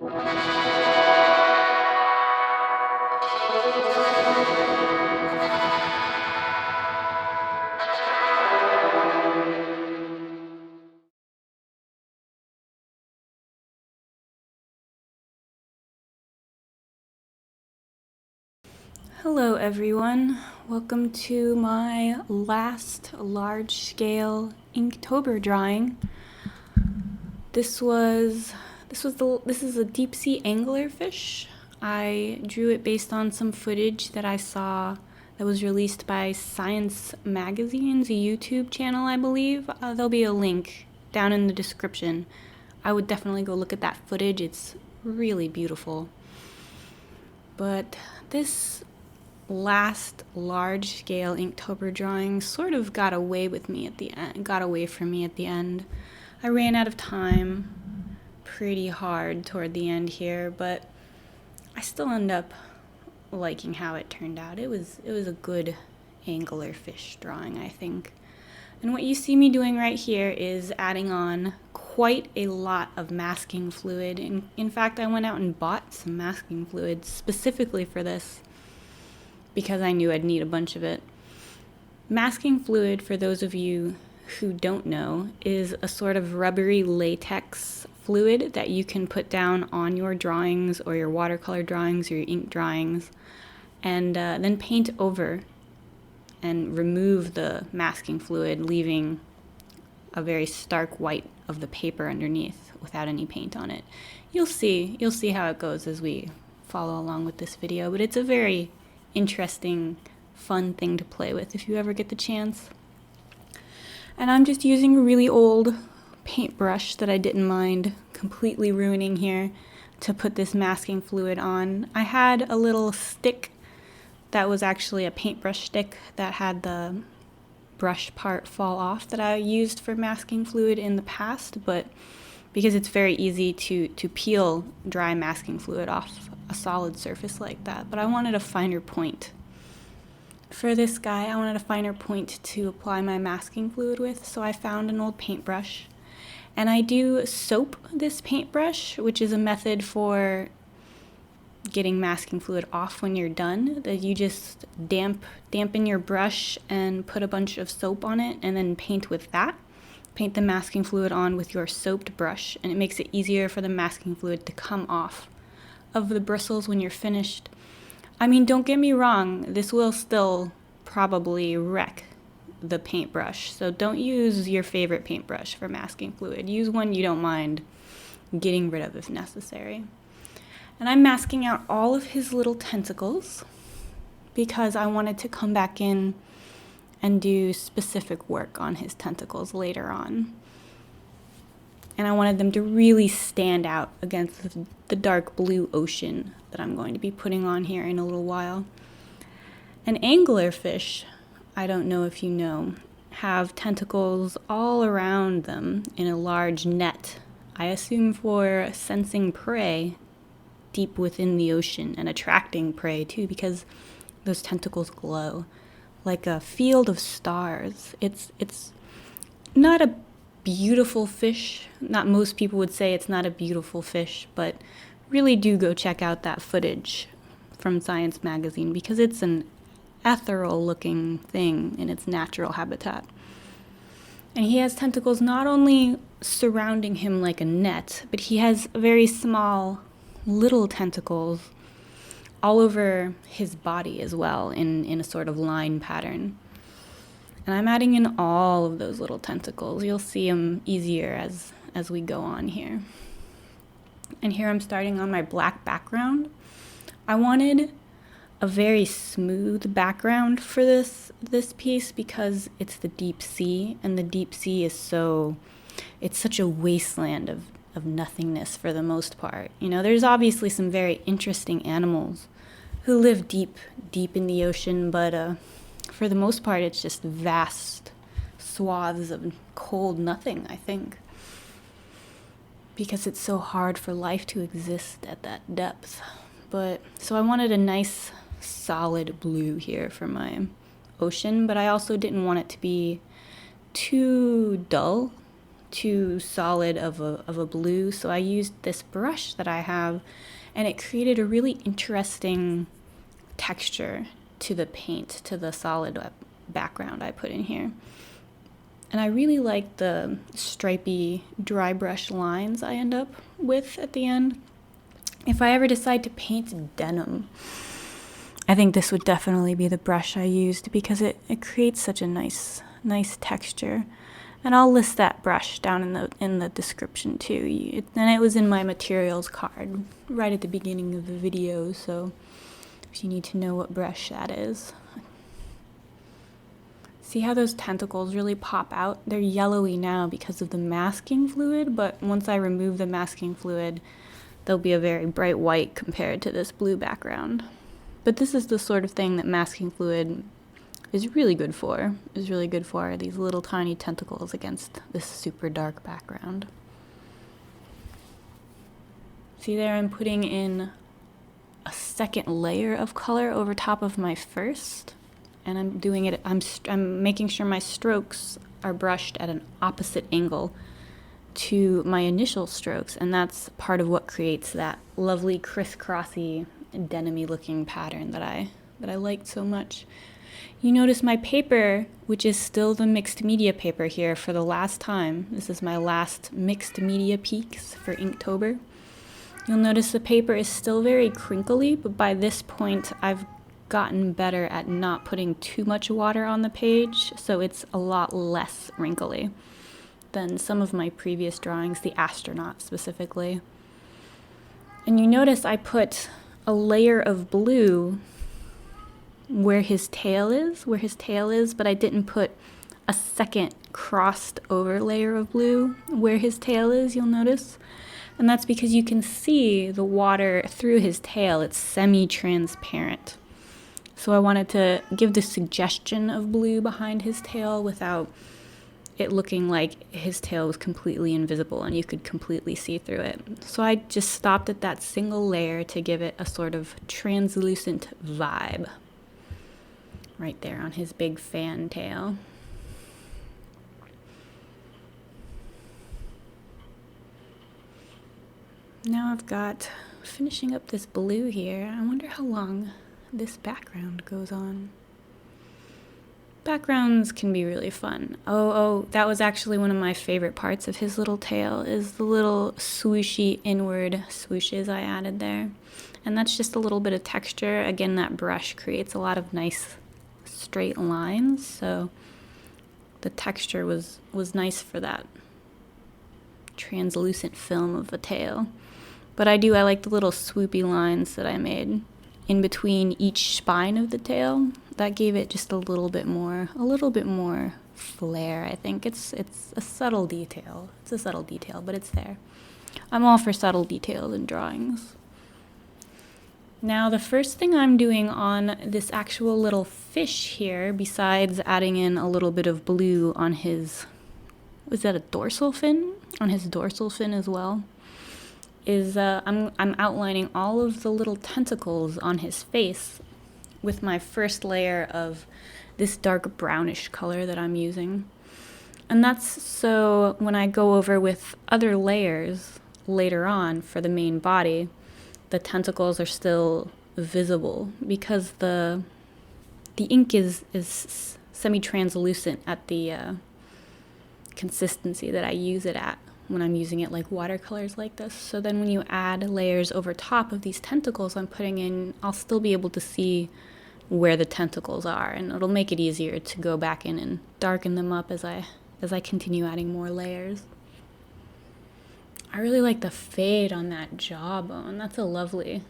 Hello everyone, welcome to my last large-scale Inktober drawing. This is a deep sea anglerfish. I drew it based on some footage that I saw that was released by Science Magazine's YouTube channel, I believe. There'll be a link down in the description. I would definitely go look at that footage. It's really beautiful. But this last large-scale Inktober drawing sort of got away from me at the end. I ran out of time pretty hard toward the end here, but I still end up liking how it turned out. It was a good anglerfish drawing, I think. And what you see me doing right here is adding on quite a lot of masking fluid. In fact, I went out and bought some masking fluid specifically for this because I knew I'd need a bunch of it. Masking fluid, for those of you who don't know, is a sort of rubbery latex fluid that you can put down on your drawings or your watercolor drawings or your ink drawings and then paint over and remove the masking fluid, leaving a very stark white of the paper underneath without any paint on it. You'll see how it goes as we follow along with this video, but it's a very interesting, fun thing to play with if you ever get the chance. And I'm just using a really old paintbrush that I didn't mind completely ruining here to put this masking fluid on. I had a little stick that was actually a paintbrush stick that had the brush part fall off that I used for masking fluid in the past, but because it's very easy to peel dry masking fluid off a solid surface like that. But I wanted a finer point. For this guy, I wanted a finer point to apply my masking fluid with, so I found an old paintbrush. And I do soap this paintbrush, which is a method for getting masking fluid off when you're done. That you just dampen your brush and put a bunch of soap on it and then paint with that. Paint the masking fluid on with your soaped brush, and it makes it easier for the masking fluid to come off of the bristles when you're finished. I mean, don't get me wrong, this will still probably wreck the paintbrush, so don't use your favorite paintbrush for masking fluid. Use one you don't mind getting rid of if necessary. And I'm masking out all of his little tentacles because I wanted to come back in and do specific work on his tentacles later on. And I wanted them to really stand out against the dark blue ocean that I'm going to be putting on here in a little while. An anglerfish, I don't know if you know, have tentacles all around them in a large net, I assume for sensing prey deep within the ocean and attracting prey too, because those tentacles glow like a field of stars. It's not a beautiful fish. Not most people would say it's not a beautiful fish, but really do go check out that footage from Science Magazine because it's an ethereal looking thing in its natural habitat. And he has tentacles not only surrounding him like a net, but he has very small little tentacles all over his body as well in a sort of line pattern. And I'm adding in all of those little tentacles. You'll see them easier as we go on here. And here I'm starting on my black background. I wanted a very smooth background for this piece because it's the deep sea, and the deep sea is it's such a wasteland of nothingness for the most part. You know, there's obviously some very interesting animals who live deep in the ocean, but for the most part, it's just vast swaths of cold nothing, I think, because it's so hard for life to exist at that depth. But so I wanted a nice solid blue here for my ocean, but I also didn't want it to be too dull too solid of a blue, so I used this brush that I have, and it created a really interesting texture to the paint, to the solid background I put in here. And I really like the stripy dry brush lines I end up with at the end. If I ever decide to paint denim, I think this would definitely be the brush I used, because it creates such a nice texture. And I'll list that brush down in the description too. And it was in my materials card right at the beginning of the video, so if you need to know what brush that is. See how those tentacles really pop out? They're yellowy now because of the masking fluid, but once I remove the masking fluid, they'll be a very bright white compared to this blue background. But this is the sort of thing that masking fluid is really good for. These little tiny tentacles against this super dark background. See there, I'm putting in a second layer of color over top of my first. And I'm making sure my strokes are brushed at an opposite angle to my initial strokes, and that's part of what creates that lovely crisscrossy denim-y looking pattern that I liked so much. You notice my paper, which is still the mixed media paper here for the last time. This is my last mixed media peaks for Inktober. You'll notice the paper is still very crinkly, but by this point I've gotten better at not putting too much water on the page, so it's a lot less wrinkly than some of my previous drawings, the astronaut specifically. And you notice I put a layer of blue where his tail is, but I didn't put a second crossed over layer of blue where his tail is, you'll notice. And that's because you can see the water through his tail. It's semi-transparent. So I wanted to give the suggestion of blue behind his tail without it looking like his tail was completely invisible and you could completely see through it. So I just stopped at that single layer to give it a sort of translucent vibe right there on his big fan tail. Now I've got finishing up this blue here. I wonder how long this background goes on. Backgrounds can be really fun. Oh, that was actually one of my favorite parts of his little tail, is the little swooshy inward swooshes I added there. And that's just a little bit of texture. Again, that brush creates a lot of nice straight lines, so the texture was nice for that translucent film of a tail. But I like the little swoopy lines that I made in between each spine of the tail. That gave it just a little bit more flair, I think. It's a subtle detail. It's a subtle detail, but it's there. I'm all for subtle details in drawings. Now, the first thing I'm doing on this actual little fish here, besides adding in a little bit of blue on his, was that a dorsal fin? On his dorsal fin as well, is I'm outlining all of the little tentacles on his face with my first layer of this dark brownish color that I'm using. And that's so when I go over with other layers later on for the main body, the tentacles are still visible because the ink is semi-translucent at the consistency that I use it at when I'm using it like watercolors like this. So then when you add layers over top of these tentacles I'm putting in, I'll still be able to see where the tentacles are, and it'll make it easier to go back in and darken them up as I continue adding more layers. I really like the fade on that jawbone. That's a lovely,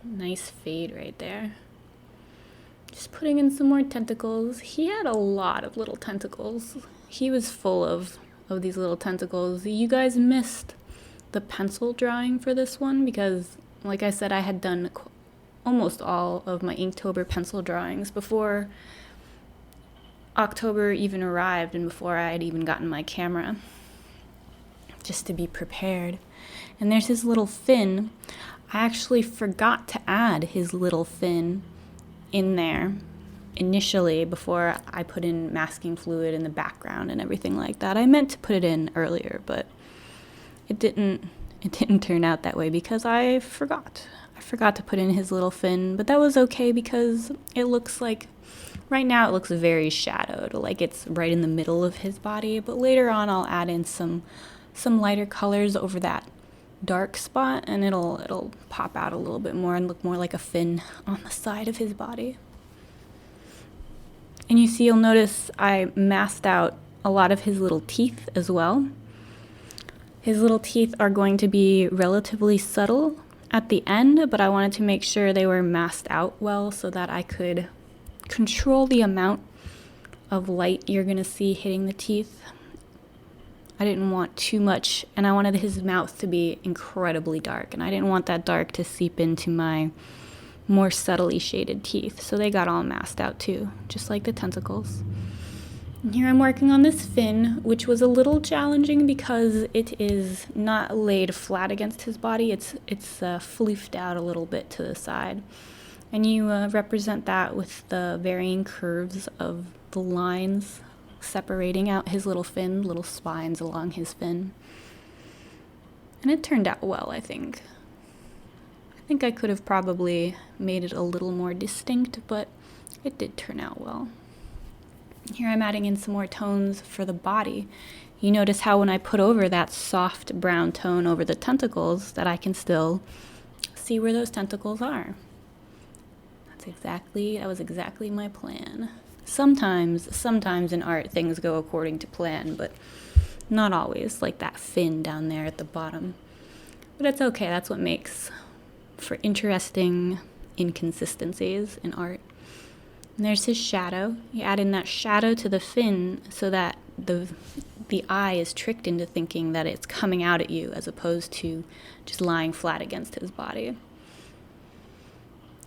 nice fade right there. Just putting in some more tentacles. He had a lot of little tentacles. He was full of these little tentacles. You guys missed the pencil drawing for this one because, like I said, I had done almost all of my Inktober pencil drawings before October even arrived and before I had even gotten my camera, just to be prepared. And there's his little fin. I actually forgot to add his little fin in there initially, before I put in masking fluid in the background and everything like that. I meant to put it in earlier, but it didn't turn out that way because I forgot. I forgot to put in his little fin, but that was okay because it looks like, right now it looks very shadowed, like it's right in the middle of his body, but later on I'll add in some lighter colors over that dark spot, and it'll pop out a little bit more and look more like a fin on the side of his body. And you'll notice I masked out a lot of his little teeth as well. His little teeth are going to be relatively subtle at the end, but I wanted to make sure they were masked out well so that I could control the amount of light you're going to see hitting the teeth. I didn't want too much, and I wanted his mouth to be incredibly dark, and I didn't want that dark to seep into my more subtly shaded teeth, so they got all masked out too, just like the tentacles. And here I'm working on this fin, which was a little challenging because it is not laid flat against his body. It's floofed out a little bit to the side, and you represent that with the varying curves of the lines separating out his little fin, little spines along his fin. And it turned out well, I think. I think I could have probably made it a little more distinct, but it did turn out well. Here I'm adding in some more tones for the body. You notice how when I put over that soft brown tone over the tentacles, that I can still see where those tentacles are. That was exactly my plan. Sometimes in art things go according to plan, but not always, like that fin down there at the bottom. But it's okay, that's what makes for interesting inconsistencies in art. And there's his shadow. You add in that shadow to the fin so that the eye is tricked into thinking that it's coming out at you as opposed to just lying flat against his body.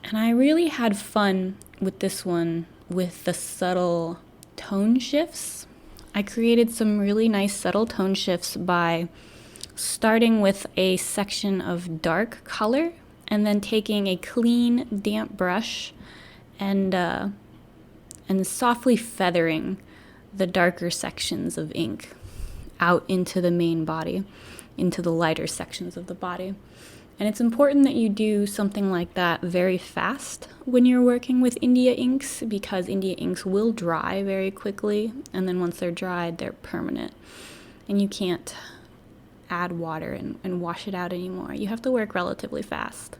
And I really had fun with this one with the subtle tone shifts. I created some really nice subtle tone shifts by starting with a section of dark color and then taking a clean, damp brush and softly feathering the darker sections of ink out into the main body, into the lighter sections of the body. And it's important that you do something like that very fast when you're working with India inks, because India inks will dry very quickly, and then once they're dried, they're permanent. And you can't add water and wash it out anymore. You have to work relatively fast.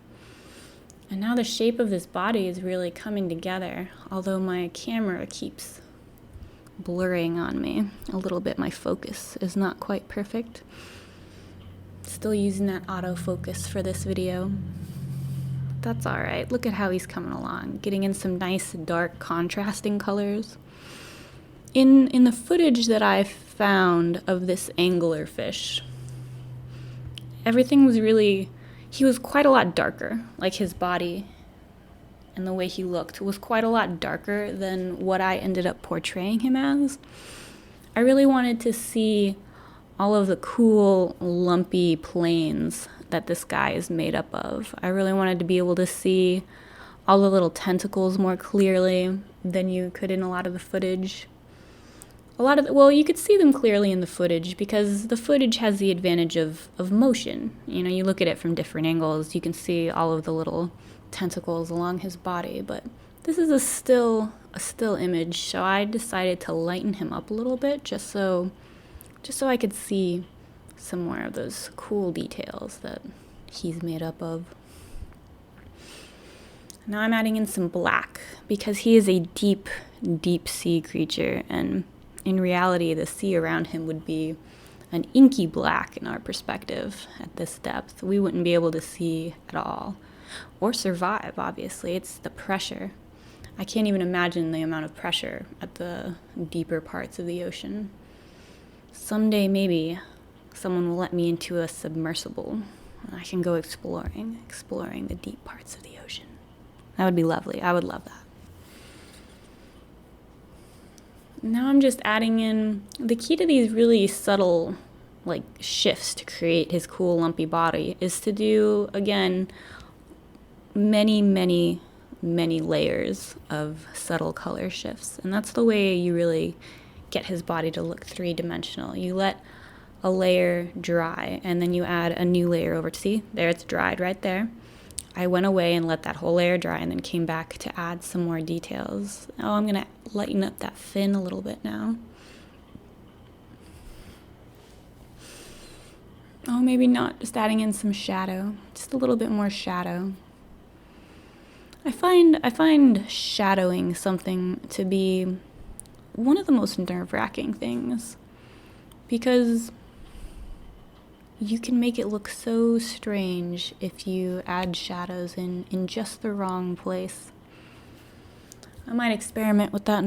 And now the shape of this body is really coming together, although my camera keeps blurring on me a little bit. My focus is not quite perfect. Still using that autofocus for this video. That's all right. Look at how he's coming along, getting in some nice dark contrasting colors. In the footage that I found of this anglerfish, everything was he was quite a lot darker. Like his body and the way he looked was quite a lot darker than what I ended up portraying him as. I really wanted to see all of the cool, lumpy planes that this guy is made up of. I really wanted to be able to see all the little tentacles more clearly than you could in a lot of the footage. You could see them clearly in the footage because the footage has the advantage of motion. You know, you look at it from different angles, you can see all of the little tentacles along his body, but this is a still image, so I decided to lighten him up a little bit just so I could see some more of those cool details that he's made up of. Now I'm adding in some black because he is a deep, deep sea creature, and in reality the sea around him would be an inky black in our perspective at this depth. We wouldn't be able to see at all or survive, obviously. It's the pressure. I can't even imagine the amount of pressure at the deeper parts of the ocean. Someday, maybe, someone will let me into a submersible and I can go exploring the deep parts of the ocean. That would be lovely. I would love that. Now I'm just adding in the key to these really subtle shifts to create his cool lumpy body is to do, again, many many layers of subtle color shifts. And that's the way you really get his body to look three-dimensional. You let a layer dry, and then you add a new layer over. See, there it's dried right there. I went away and let that whole layer dry and then came back to add some more details. Oh, I'm going to lighten up that fin a little bit now. Oh, maybe not, just adding in some shadow, just a little bit more shadow. I find shadowing something to be one of the most nerve-wracking things, because you can make it look so strange if you add shadows in just the wrong place. I might experiment with that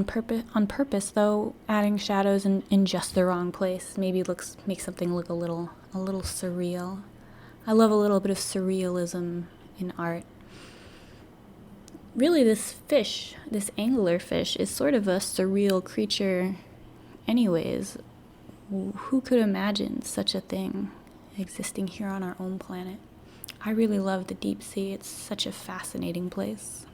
on purpose, though, adding shadows in just the wrong place. Maybe make something look a little surreal. I love a little bit of surrealism in art. Really, this fish, this anglerfish, is sort of a surreal creature anyways. Who could imagine such a thing existing here on our own planet? I really love the deep sea. It's such a fascinating place.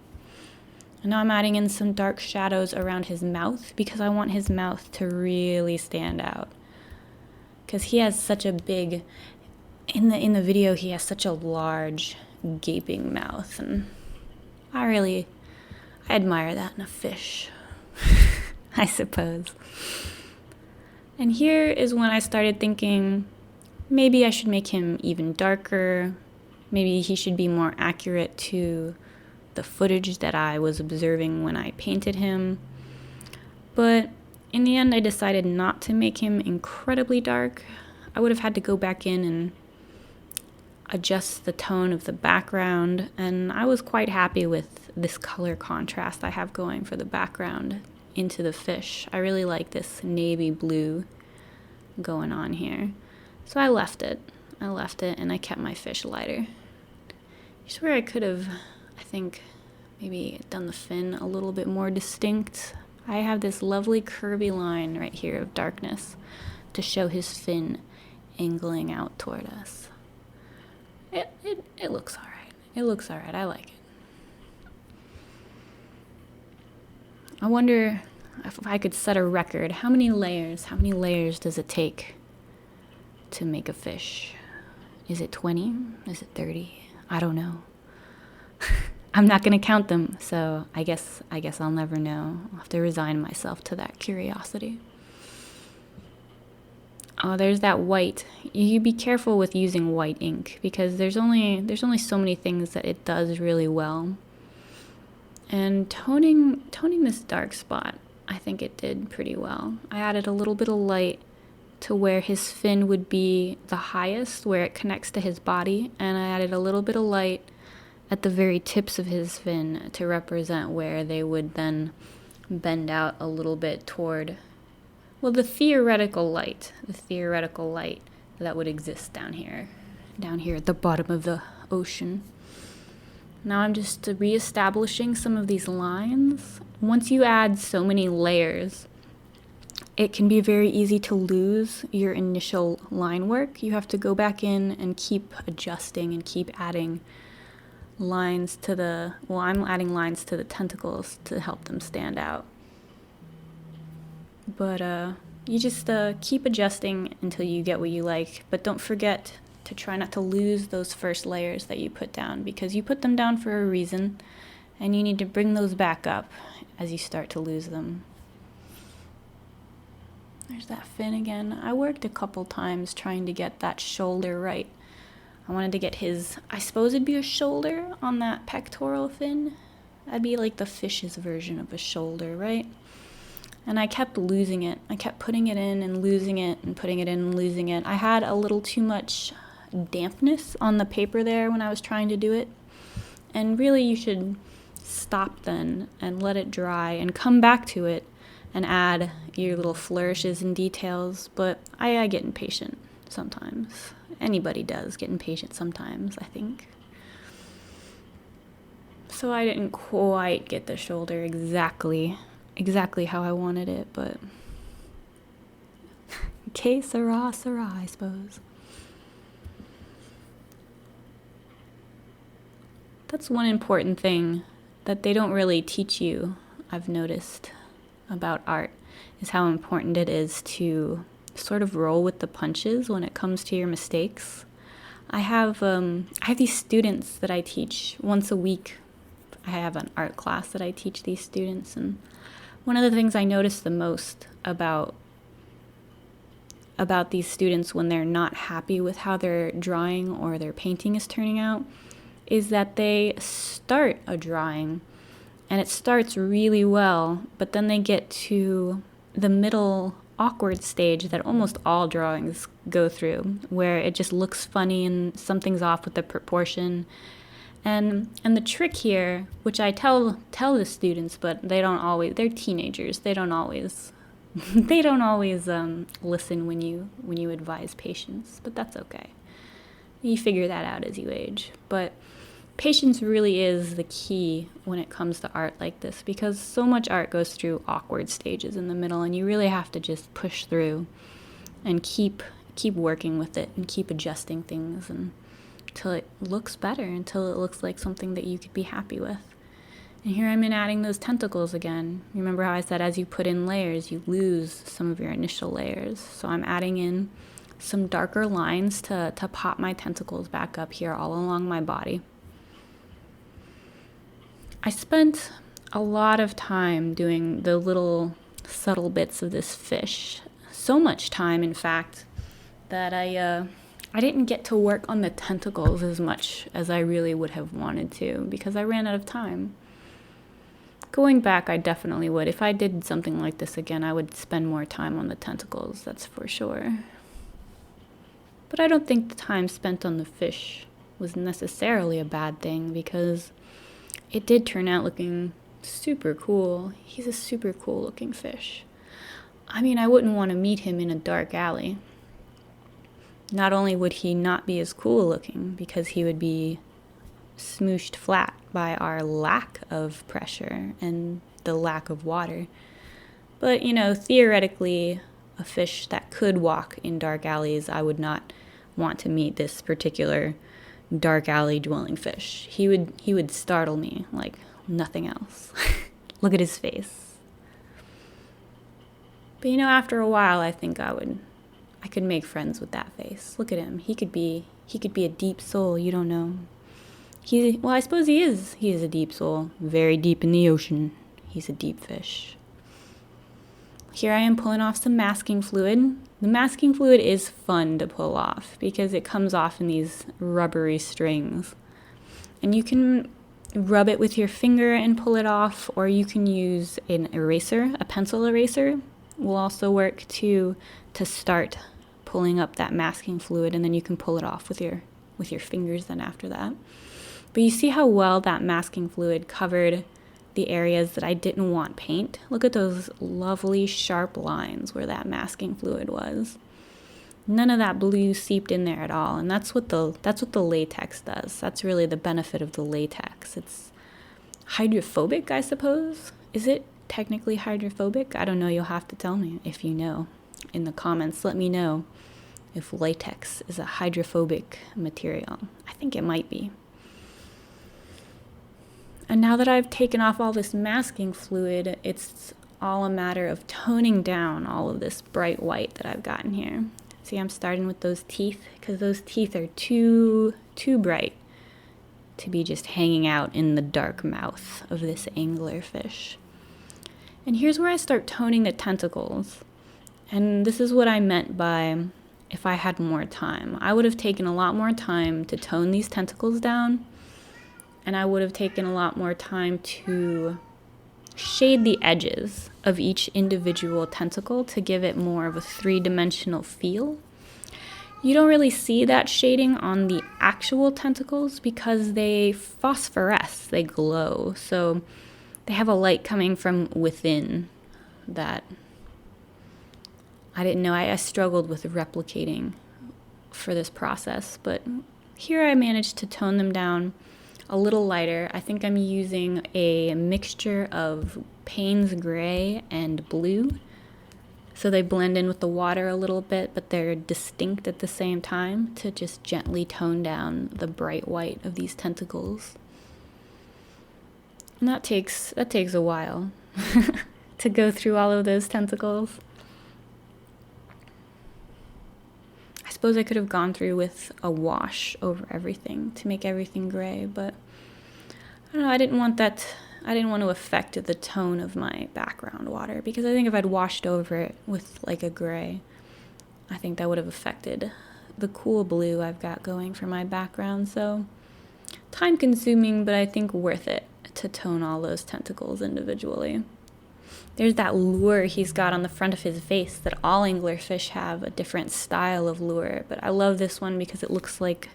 And now I'm adding in some dark shadows around his mouth because I want his mouth to really stand out. Because he has such a big, in the video, he has such a large, gaping mouth, and I admire that in a fish, I suppose. And here is when I started thinking, maybe I should make him even darker. Maybe he should be more accurate to the footage that I was observing when I painted him. But in the end, I decided not to make him incredibly dark. I would have had to go back in and adjust the tone of the background, and I was quite happy with this color contrast I have going for the background into the fish. I really like this navy blue going on here. So I left it and I kept my fish lighter. I swear I could have, I think, maybe done the fin a little bit more distinct. I have this lovely curvy line right here of darkness to show his fin angling out toward us. It looks alright. It looks alright. I like it. I wonder if I could set a record. How many layers does it take to make a fish? Is it 20? Is it 30? I don't know. I'm not going to count them, so I guess I'll never know. I'll have to resign myself to that curiosity. Oh, there's that white. You be careful with using white ink because there's only so many things that it does really well. And toning this dark spot, I think it did pretty well. I added a little bit of light to where his fin would be the highest, where it connects to his body, and I added a little bit of light at the very tips of his fin to represent where they would then bend out a little bit toward, well, the theoretical light that would exist down here at the bottom of the ocean. Now I'm just reestablishing some of these lines. Once you add so many layers, it can be very easy to lose your initial line work. You have to go back in and keep adjusting and keep adding lines to I'm adding lines to the tentacles to help them stand out. But you just keep adjusting until you get what you like. But don't forget to try not to lose those first layers that you put down, because you put them down for a reason, and you need to bring those back up as you start to lose them. There's that fin again. I worked a couple times trying to get that shoulder right. I wanted to get his, I suppose it'd be a shoulder on that pectoral fin. That'd be like the fish's version of a shoulder, right? And I kept losing it. I kept putting it in and losing it and putting it in and losing it. I had a little too much dampness on the paper there when I was trying to do it. And really you should stop then and let it dry and come back to it and add your little flourishes and details. But I get impatient sometimes. Anybody does get impatient sometimes, I think. So I didn't quite get the shoulder exactly how I wanted it, but que sera, I suppose. That's one important thing that they don't really teach you, I've noticed, about art, is how important it is to sort of roll with the punches when it comes to your mistakes. I have these students that I teach once a week. I have an art class that I teach these students, and one of the things I notice the most about these students when they're not happy with how their drawing or their painting is turning out is that they start a drawing and it starts really well, but then they get to the middle awkward stage that almost all drawings go through, where it just looks funny and something's off with the proportion. And the trick here, which I tell the students, but they don't always, they're teenagers, they don't always listen when you advise patience, but that's okay. You figure that out as you age. But patience really is the key when it comes to art like this, because so much art goes through awkward stages in the middle, and you really have to just push through and keep working with it and keep adjusting things until it looks better, until it looks like something that you could be happy with. And here I'm adding those tentacles again. Remember how I said as you put in layers, you lose some of your initial layers. So I'm adding in some darker lines to pop my tentacles back up here all along my body. I spent a lot of time doing the little subtle bits of this fish. So much time, in fact, that I didn't get to work on the tentacles as much as I really would have wanted to, because I ran out of time. Going back, I definitely would. If I did something like this again, I would spend more time on the tentacles, that's for sure. But I don't think the time spent on the fish was necessarily a bad thing, because it did turn out looking super cool. He's a super cool looking fish. I mean, I wouldn't want to meet him in a dark alley. Not only would he not be as cool looking, because he would be smooshed flat by our lack of pressure and the lack of water, but theoretically, a fish that could walk in dark alleys, I would not want to meet this particular dark alley dwelling fish. He would startle me like nothing else. Look at his face. But after a while, I think I could make friends with that face. Look at him. He could be a deep soul. You don't know. I suppose he is. He is a deep soul, very deep in the ocean. He's a deep fish. Here I am pulling off some masking fluid. The masking fluid is fun to pull off because it comes off in these rubbery strings. And you can rub it with your finger and pull it off, or you can use an eraser, a pencil eraser will also work to start pulling up that masking fluid, and then you can pull it off with your fingers then after that. But you see how well that masking fluid covered the areas that I didn't want paint? Look at those lovely sharp lines where that masking fluid was. None of that blue seeped in there at all, and that's what the latex does. That's really the benefit of the latex. It's hydrophobic, I suppose. Is it technically hydrophobic? I don't know. You'll have to tell me if you know. In the comments, let me know if latex is a hydrophobic material. I think it might be. And now that I've taken off all this masking fluid, it's all a matter of toning down all of this bright white that I've gotten here. See, I'm starting with those teeth, because those teeth are too bright to be just hanging out in the dark mouth of this anglerfish. And here's where I start toning the tentacles. And this is what I meant by if I had more time. I would have taken a lot more time to tone these tentacles down, and I would have taken a lot more time to shade the edges of each individual tentacle to give it more of a three-dimensional feel. You don't really see that shading on the actual tentacles because they phosphoresce, they glow. So they have a light coming from within that I didn't know. I struggled with replicating for this process, but here I managed to tone them down a little lighter. I think I'm using a mixture of Payne's gray and blue, so they blend in with the water a little bit, but they're distinct at the same time to just gently tone down the bright white of these tentacles. And that takes a while to go through all of those tentacles. I suppose I could have gone through with a wash over everything to make everything gray, but I don't know, I didn't want to affect the tone of my background water, because I think if I'd washed over it with like a gray, I think that would have affected the cool blue I've got going for my background. So time consuming, but I think worth it to tone all those tentacles individually. There's that lure he's got on the front of his face that all anglerfish have a different style of lure, but I love this one because it looks like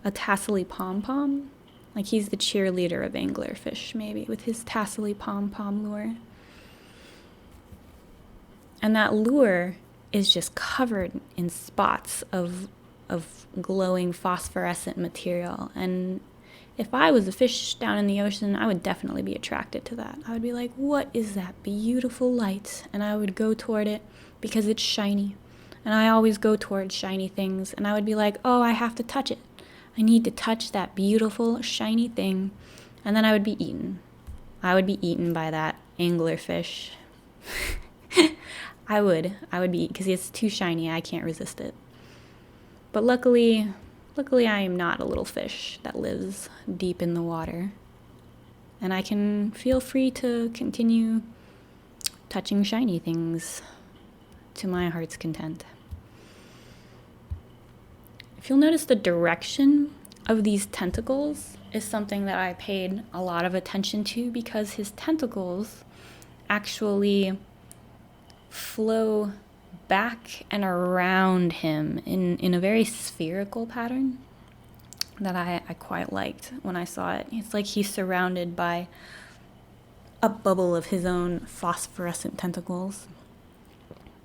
a tassely pom-pom. Like he's the cheerleader of anglerfish, maybe, with his tassely pom-pom lure. And that lure is just covered in spots of glowing phosphorescent material. And if I was a fish down in the ocean, I would definitely be attracted to that. I would be like, what is that beautiful light? And I would go toward it because it's shiny. And I always go toward shiny things. And I would be like, oh, I have to touch it. I need to touch that beautiful, shiny thing. And then I would be eaten. I would be eaten by that anglerfish. I would be, because it's too shiny. I can't resist it. But luckily I am not a little fish that lives deep in the water. And I can feel free to continue touching shiny things to my heart's content. If you'll notice, the direction of these tentacles is something that I paid a lot of attention to, because his tentacles actually flow back and around him in a very spherical pattern that I quite liked when I saw it. It's like he's surrounded by a bubble of his own phosphorescent tentacles,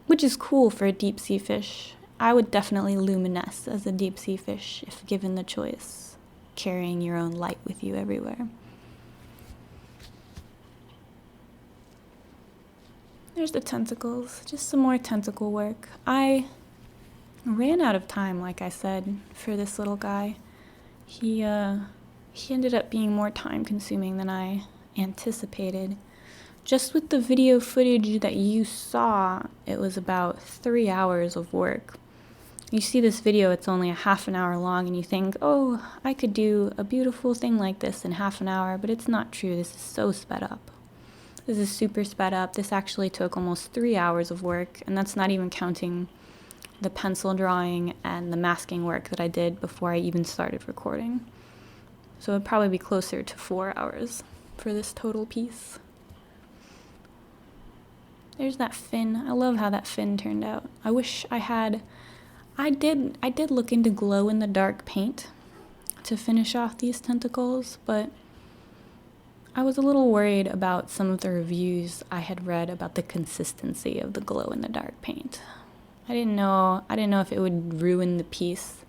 which is cool for a deep sea fish. I would definitely luminesce as a deep sea fish if given the choice, carrying your own light with you everywhere. There's the tentacles, just some more tentacle work. I ran out of time, like I said, for this little guy. He ended up being more time consuming than I anticipated. Just with the video footage that you saw, it was about 3 hours of work. You see this video, it's only a half an hour long, and you think, oh, I could do a beautiful thing like this in half an hour, but it's not true. This is so sped up. This is super sped up. This actually took almost 3 hours of work, and that's not even counting the pencil drawing and the masking work that I did before I even started recording. So it'd probably be closer to 4 hours for this total piece. There's that fin. I love how that fin turned out. I wish I had... I did look into glow-in-the-dark paint to finish off these tentacles, but I was a little worried about some of the reviews I had read about the consistency of the glow-in-the-dark paint. I didn't know if it would ruin the piece.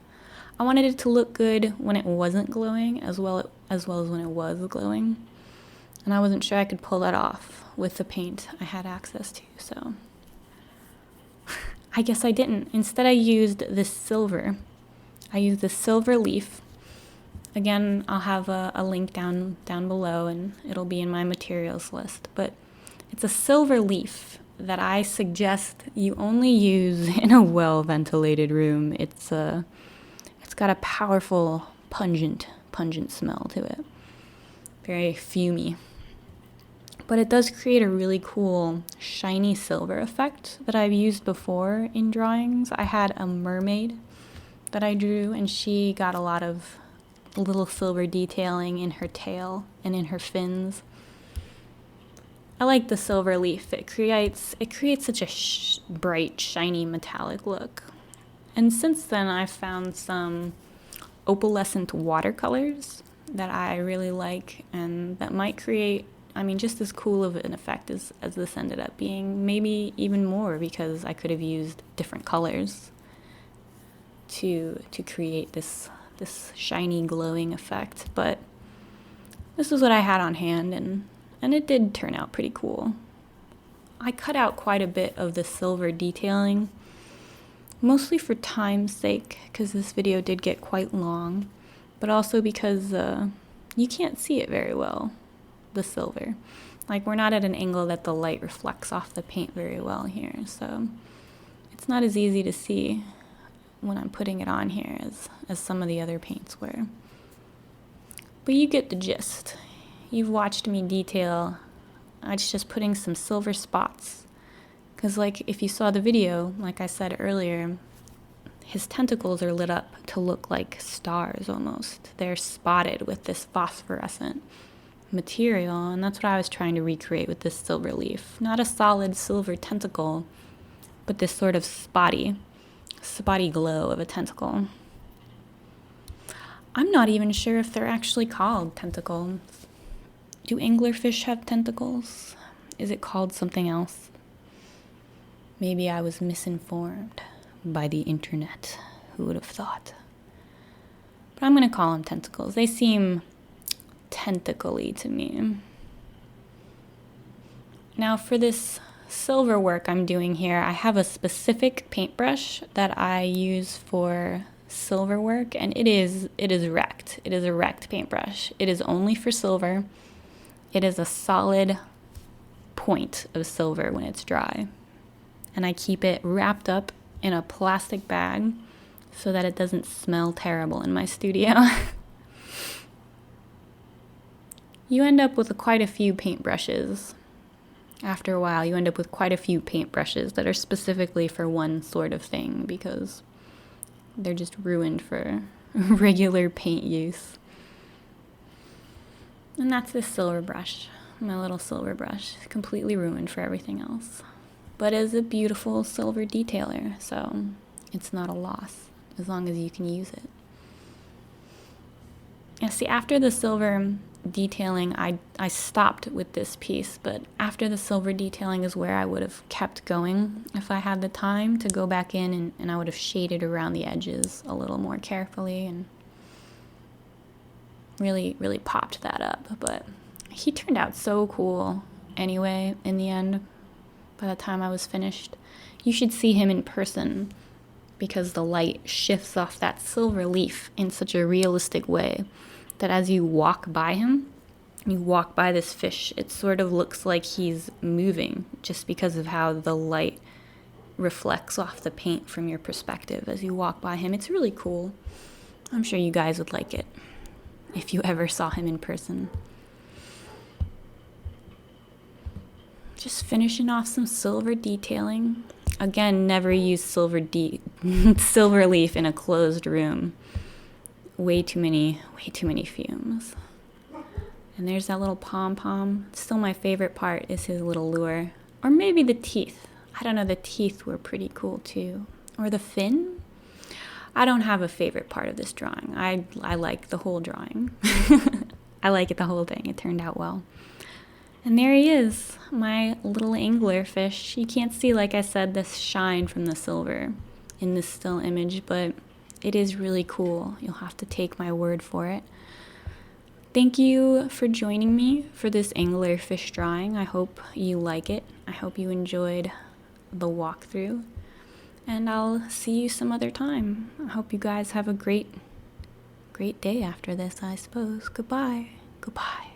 I wanted it to look good when it wasn't glowing as well as when it was glowing. And I wasn't sure I could pull that off with the paint I had access to, so I guess I didn't. Instead, I used this silver. I used the silver leaf. Again, I'll have a link down below, and it'll be in my materials list. But it's a silver leaf that I suggest you only use in a well-ventilated room. It's got a powerful, pungent smell to it. Very fumey. But it does create a really cool shiny silver effect that I've used before in drawings. I had a mermaid that I drew, and she got a lot of little silver detailing in her tail and in her fins. I like the silver leaf. It creates such a bright, shiny, metallic look. And since then, I've found some opalescent watercolors that I really like, and that might create, just as cool of an effect as this ended up being, maybe even more, because I could have used different colors to create this shiny, glowing effect. But this was what I had on hand, and it did turn out pretty cool. I cut out quite a bit of the silver detailing, mostly for time's sake, because this video did get quite long, but also because you can't see it very well. the silver. Like, we're not at an angle that the light reflects off the paint very well here, so it's not as easy to see when I'm putting it on here as some of the other paints were. But you get the gist. You've watched me detail. I was just putting some silver spots. Because, like, if you saw the video, like I said earlier, his tentacles are lit up to look like stars almost. They're spotted with this phosphorescent material, and that's what I was trying to recreate with this silver leaf. Not a solid silver tentacle, but this sort of spotty glow of a tentacle. I'm not even sure if they're actually called tentacles. Do anglerfish have tentacles? Is it called something else? Maybe I was misinformed by the internet. Who would have thought? But I'm going to call them tentacles. They seem tentacly to me. Now for this silver work I'm doing here, I have a specific paintbrush that I use for silver work, and it is wrecked. It is a wrecked paintbrush. It is only for silver. It is a solid point of silver when it's dry. And I keep it wrapped up in a plastic bag so that it doesn't smell terrible in my studio. You end up with quite a few paintbrushes. After a while, you end up with quite a few paintbrushes that are specifically for one sort of thing because they're just ruined for regular paint use. And that's this silver brush, my little silver brush, completely ruined for everything else. But is a beautiful silver detailer, so it's not a loss as long as you can use it. Yeah, see, after the silver detailing, I stopped with this piece, but after the silver detailing is where I would have kept going if I had the time to go back in, and I would have shaded around the edges a little more carefully and really, really popped that up. But he turned out so cool anyway in the end by the time I was finished. You should see him in person because the light shifts off that silver leaf in such a realistic way that as you walk by him, you walk by this fish, it sort of looks like he's moving just because of how the light reflects off the paint from your perspective as you walk by him. It's really cool. I'm sure you guys would like it if you ever saw him in person. Just finishing off some silver detailing. Again, never use silver leaf in a closed room. Way too many fumes. And there's that little pom-pom. Still my favorite part is his little lure. Or maybe the teeth. I don't know, the teeth were pretty cool too. Or the fin? I don't have a favorite part of this drawing. I like the whole drawing. I like it, the whole thing. It turned out well. And there he is, my little anglerfish. You can't see, like I said, this shine from the silver in this still image, but it is really cool. You'll have to take my word for it. Thank you for joining me for this anglerfish drawing. I hope you like it. I hope you enjoyed the walkthrough. And I'll see you some other time. I hope you guys have a great day after this, I suppose. Goodbye. Goodbye.